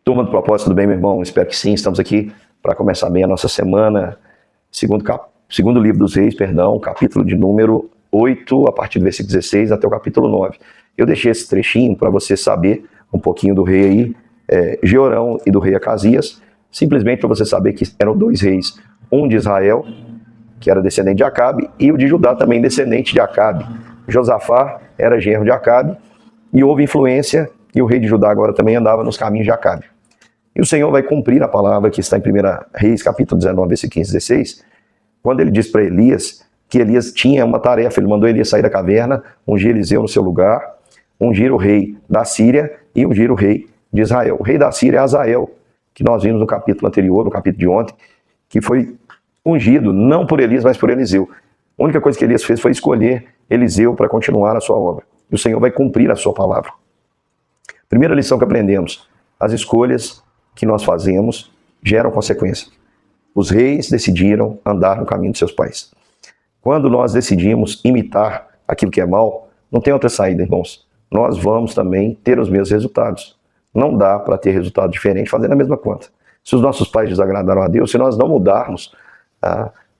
Turma do Propósito, tudo bem, meu irmão? Espero que sim. Estamos aqui para começar bem a nossa semana. Segundo livro dos Reis, capítulo de número 8, a partir do versículo 16 até o capítulo 9. Eu deixei esse trechinho para você saber um pouquinho do rei aí, Jeorão, e do rei Acasias, simplesmente para você saber que eram dois reis, um de Israel, que era descendente de Acabe, e o de Judá também descendente de Acabe. Josafá era genro de Acabe, e houve influência, e o rei de Judá agora também andava nos caminhos de Acabe. E o Senhor vai cumprir a palavra que está em 1 Reis, capítulo 19, versículo 15 e 16, quando ele diz para Elias que Elias tinha uma tarefa. Ele mandou Elias sair da caverna, ungir Eliseu no seu lugar, ungir o rei da Síria e ungir o rei de Israel. O rei da Síria é Azael, que nós vimos no capítulo anterior, no capítulo de ontem, que foi ungido não por Elias, mas por Eliseu. A única coisa que Elias fez foi escolher Eliseu para continuar a sua obra. E o Senhor vai cumprir a sua palavra. Primeira lição que aprendemos: as escolhas que nós fazemos geram consequências. Os reis decidiram andar no caminho de seus pais. Quando nós decidimos imitar aquilo que é mal, não tem outra saída, irmãos. Nós vamos também ter os mesmos resultados. Não dá para ter resultado diferente fazendo a mesma conta. Se os nossos pais desagradaram a Deus, se nós não mudarmos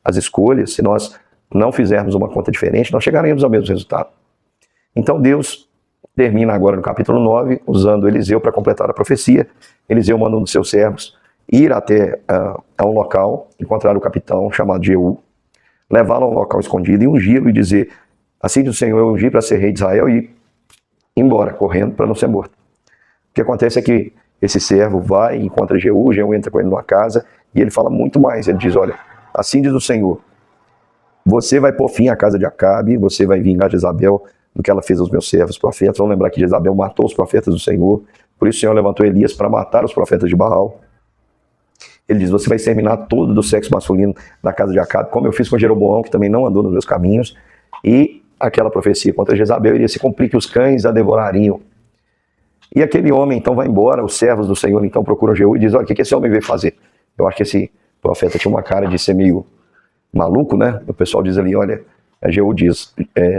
as escolhas, se nós não fizermos uma conta diferente, nós chegaremos ao mesmo resultado. Então Deus termina agora no capítulo 9, usando Eliseu para completar a profecia. Eliseu manda um dos seus servos ir até a um local, encontrar o capitão chamado Jeú, levá-lo a um local escondido e ungí-lo e dizer: assim diz o Senhor, eu ungi para ser rei de Israel, e ir embora, correndo para não ser morto. O que acontece é que esse servo vai e encontra Jeú, Jeú entra com ele numa casa e ele fala muito mais. Ele diz: olha, assim diz o Senhor, você vai pôr fim à casa de Acabe, você vai vingar Jezabel do que ela fez aos meus servos profetas. Vamos lembrar que Jezabel matou os profetas do Senhor, por isso o Senhor levantou Elias para matar os profetas de Baal. Ele diz: você vai exterminar todo do sexo masculino da casa de Acabe, como eu fiz com Jeroboão, que também não andou nos meus caminhos. E aquela profecia contra Jezabel iria se cumprir, que os cães a devorariam. E aquele homem então vai embora, os servos do Senhor então procuram Jeú e dizem: olha, o que esse homem veio fazer? Eu acho que esse profeta tinha uma cara de ser meio maluco, né? O pessoal diz ali: olha, Jeú diz,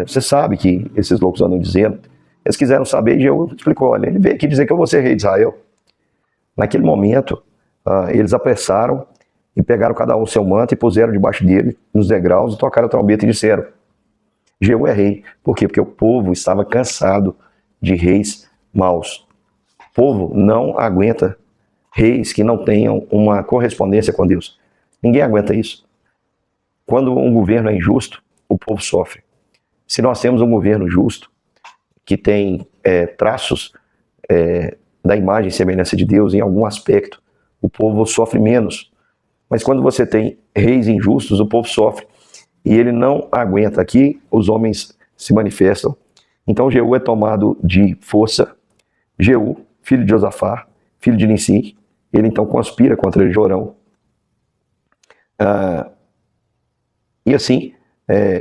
você sabe que esses loucos andam dizendo. Eles quiseram saber, e Jeú explicou: olha, ele veio aqui dizer que eu vou ser rei de Israel. Naquele momento, eles apressaram e pegaram cada um o seu manto e puseram debaixo dele, nos degraus, e tocaram a trombeta e disseram: Jeú é rei. Por quê? Porque o povo estava cansado de reis maus. O povo não aguenta reis que não tenham uma correspondência com Deus. Ninguém aguenta isso. Quando um governo é injusto, o povo sofre. Se nós temos um governo justo, que tem traços da imagem e semelhança de Deus em algum aspecto, o povo sofre menos. Mas quando você tem reis injustos, o povo sofre. E ele não aguenta. Aqui os homens se manifestam. Então Jeú é tomado de força. Jeú, filho de Josafá, filho de Nissim, ele então conspira contra Jorão. E assim,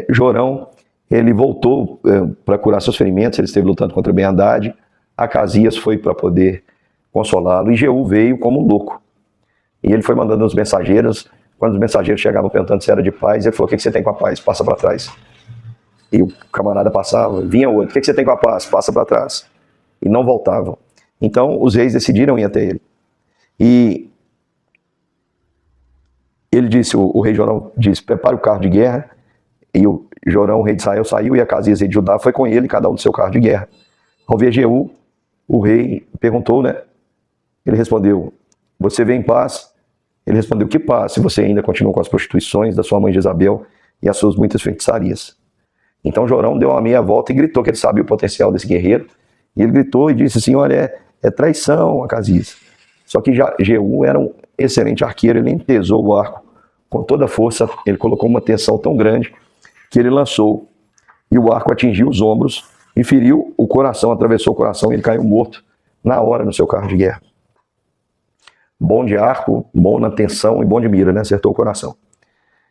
Jorão, ele voltou para curar seus ferimentos. Ele esteve lutando contra Ben-Hadad. Acasias foi para poder consolá-lo, e Jeú veio como um louco. E ele foi mandando os mensageiros. Quando os mensageiros chegavam perguntando se era de paz, ele falou: o que você tem com a paz? Passa para trás. E o camarada passava, vinha outro: o que você tem com a paz? Passa para trás. E não voltavam. Então os reis decidiram ir até ele. E ele disse, o rei Jorão disse: prepare o carro de guerra. E o Jorão, o rei de Israel, saiu, e Acasias, rei de Judá, foi com ele, cada um do seu carro de guerra. Ao ver Jeú, o rei perguntou, né? Ele respondeu: você vem em paz? Ele respondeu: que paz, se você ainda continua com as prostituições da sua mãe Jezabel e as suas muitas feitiçarias. Então Jorão deu uma meia volta e gritou, que ele sabia o potencial desse guerreiro. E ele gritou e disse assim: olha, é traição, Acasias. Só que Jeú era um excelente arqueiro. Ele empesou o arco com toda a força. Ele colocou uma tensão tão grande que ele lançou, e o arco atingiu os ombros e feriu o coração, atravessou o coração, e ele caiu morto na hora no seu carro de guerra. Bom de arco, bom na tensão e bom de mira, né? Acertou o coração.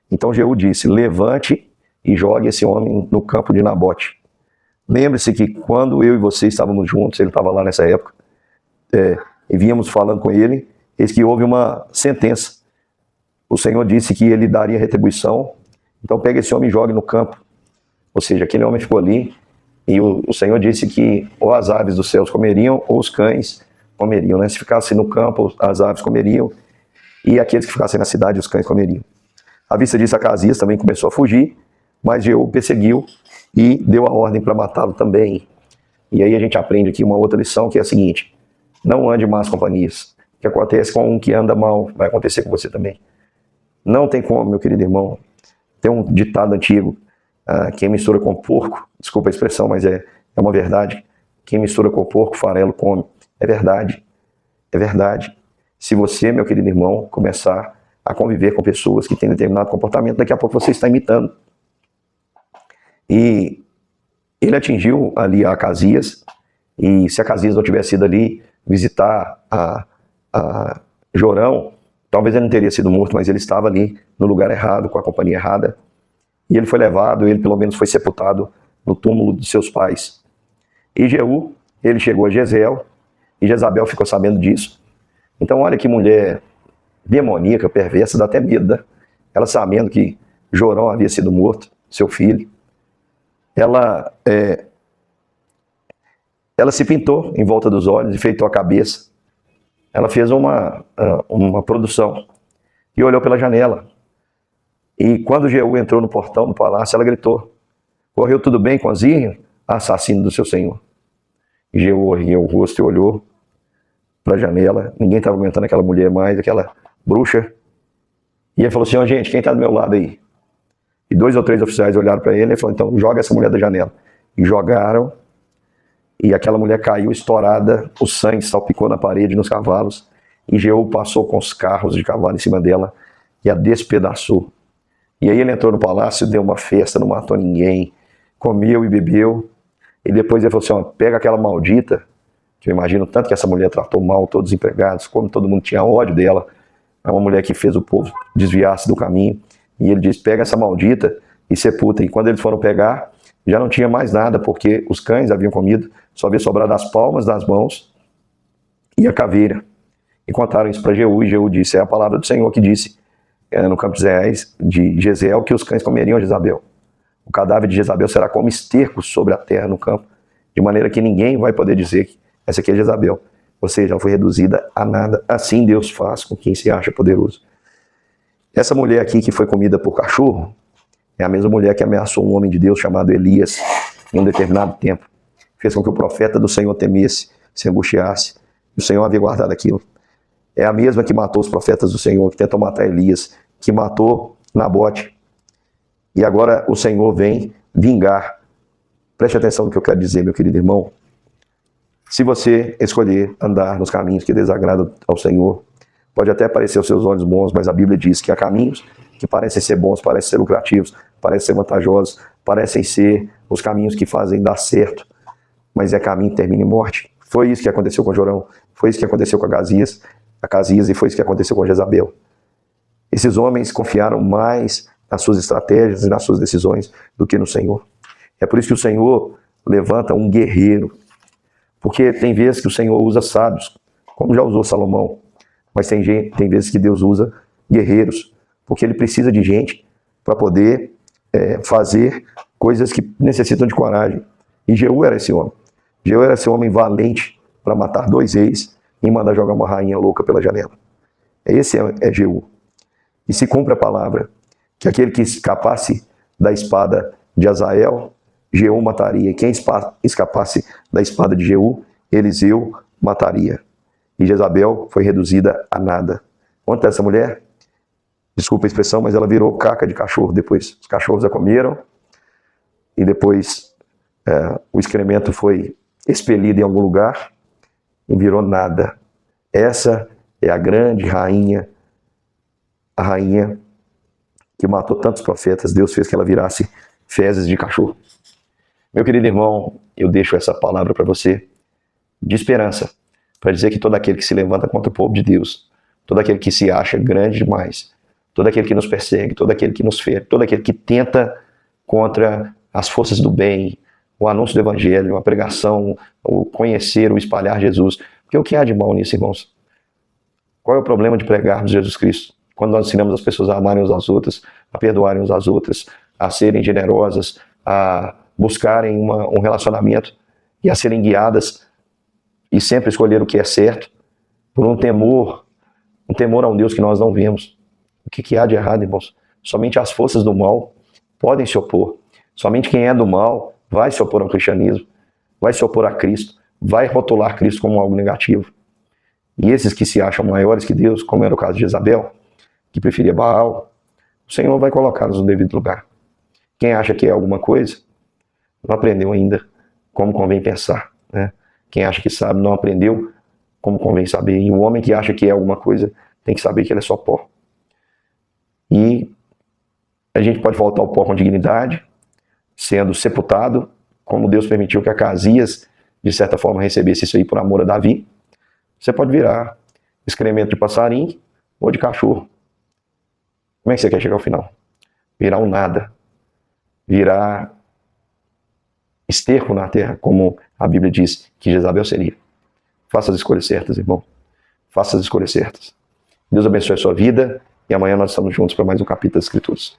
Então Jeú disse: levante e jogue esse homem no campo de Nabote. Lembre-se que quando eu e você estávamos juntos, ele estava lá nessa época, e víamos falando com ele, eis que houve uma sentença. O Senhor disse que ele daria retribuição. Então pega esse homem e jogue no campo. Ou seja, aquele homem ficou ali, e o Senhor disse que ou as aves dos céus comeriam, ou os cães comeriam, né? Se ficasse no campo, as aves comeriam, e aqueles que ficassem na cidade, os cães comeriam. À vista disso, Acasias também começou a fugir, mas Jeú perseguiu e deu a ordem para matá-lo também. E aí a gente aprende aqui uma outra lição, que é a seguinte: não ande más companhias. O que acontece com um que anda mal, vai acontecer com você também. Não tem como, meu querido irmão. Tem um ditado antigo, quem mistura com porco, desculpa a expressão, mas é uma verdade. Quem mistura com porco, farelo come. É verdade. É verdade. Se você, meu querido irmão, começar a conviver com pessoas que têm determinado comportamento, daqui a pouco você está imitando. E ele atingiu ali a Acasias, e se Acasias não tivesse ido ali visitar a Jorão, talvez ele não teria sido morto, mas ele estava ali no lugar errado, com a companhia errada. E ele foi levado, ele pelo menos foi sepultado no túmulo de seus pais. E Jeú, ele chegou a Jezreel, e Jezabel ficou sabendo disso. Então olha que mulher demoníaca, perversa, dá até medo, né? Ela sabendo que Jorão havia sido morto, seu filho. Ela se pintou em volta dos olhos, enfeitou a cabeça. Ela fez uma produção e olhou pela janela. E quando Jeú entrou no portão do palácio, ela gritou: correu tudo bem com Azir, assassino do seu senhor? E Jeú ergueu o rosto e olhou para a janela. Ninguém estava aguentando aquela mulher mais, aquela bruxa. E ele falou assim: ó, gente, quem está do meu lado aí? E 2 ou 3 oficiais olharam para ele e falaram: então joga essa mulher da janela. E jogaram. E aquela mulher caiu estourada, o sangue salpicou na parede, nos cavalos, e Jeú passou com os carros de cavalo em cima dela e a despedaçou. E aí ele entrou no palácio, deu uma festa, não matou ninguém, comeu e bebeu, e depois ele falou assim: ó, pega aquela maldita, que eu imagino tanto que essa mulher tratou mal todos os empregados, como todo mundo tinha ódio dela, é uma mulher que fez o povo desviar-se do caminho, e ele disse: pega essa maldita e sepulta. E quando eles foram pegar, já não tinha mais nada, porque os cães haviam comido, só havia sobrado as palmas das mãos e a caveira. E contaram isso para Jeú, e Jeú disse: é a palavra do Senhor que disse no campo de Jezreel que os cães comeriam Jezabel. O cadáver de Jezabel será como esterco sobre a terra no campo, de maneira que ninguém vai poder dizer que essa aqui é Jezabel. Ou seja, ela foi reduzida a nada. Assim Deus faz com quem se acha poderoso. Essa mulher aqui que foi comida por cachorro é a mesma mulher que ameaçou um homem de Deus chamado Elias em um determinado tempo. Fez com que o profeta do Senhor temesse, se angustiasse. E o Senhor havia guardado aquilo. É a mesma que matou os profetas do Senhor, que tentou matar Elias, que matou Nabote. E agora o Senhor vem vingar. Preste atenção no que eu quero dizer, meu querido irmão. Se você escolher andar nos caminhos que desagradam ao Senhor, pode até parecer aos seus olhos bons, mas a Bíblia diz que há caminhos que parecem ser bons, parecem ser lucrativos, parecem ser vantajosos, parecem ser os caminhos que fazem dar certo, mas é caminho que termina em morte. Foi isso que aconteceu com Jorão, foi isso que aconteceu com Acasias e foi isso que aconteceu com Jezabel. Esses homens confiaram mais nas suas estratégias e nas suas decisões do que no Senhor. É por isso que o Senhor levanta um guerreiro, porque tem vezes que o Senhor usa sábios, como já usou Salomão, mas tem vezes que Deus usa guerreiros, porque ele precisa de gente para poder fazer coisas que necessitam de coragem. E Jeú era esse homem. Jeú era esse homem valente para matar 2 reis e mandar jogar uma rainha louca pela janela. Esse é Jeú. E se cumpre a palavra, que aquele que escapasse da espada de Azael, Jeú mataria. E quem escapasse da espada de Jeú, Eliseu mataria. E Jezabel foi reduzida a nada. Onde está essa mulher? Desculpa a expressão, mas ela virou caca de cachorro depois. Os cachorros a comeram e depois o excremento foi expelido em algum lugar e virou nada. Essa é a grande rainha, a rainha que matou tantos profetas. Deus fez que ela virasse fezes de cachorro. Meu querido irmão, eu deixo essa palavra para você de esperança, para dizer que todo aquele que se levanta contra o povo de Deus, todo aquele que se acha grande demais, todo aquele que nos persegue, todo aquele que nos fere, todo aquele que tenta contra as forças do bem, o anúncio do evangelho, a pregação, o conhecer, o espalhar Jesus. Porque o que há de mal nisso, irmãos? Qual é o problema de pregarmos Jesus Cristo? Quando nós ensinamos as pessoas a amarem uns às outras, a perdoarem uns às outras, a serem generosas, a buscarem um relacionamento e a serem guiadas e sempre escolher o que é certo, por um temor a um Deus que nós não vemos. O que há de errado, irmãos? Somente as forças do mal podem se opor. Somente quem é do mal vai se opor ao cristianismo, vai se opor a Cristo, vai rotular Cristo como algo negativo. E esses que se acham maiores que Deus, como era o caso de Jezabel, que preferia Baal, o Senhor vai colocá-los no devido lugar. Quem acha que é alguma coisa, não aprendeu ainda como convém pensar, né? Quem acha que sabe, não aprendeu como convém saber. E o homem que acha que é alguma coisa, tem que saber que ele é só pó. E a gente pode voltar ao pó com dignidade, sendo sepultado, como Deus permitiu que Acasias, de certa forma, recebesse isso aí por amor a Davi. Você pode virar excremento de passarinho ou de cachorro. Como é que você quer chegar ao final? Virar um nada. Virar esterco na terra, como a Bíblia diz que Jezabel seria. Faça as escolhas certas, irmão. Faça as escolhas certas. Deus abençoe a sua vida e amanhã nós estamos juntos para mais um capítulo das Escrituras.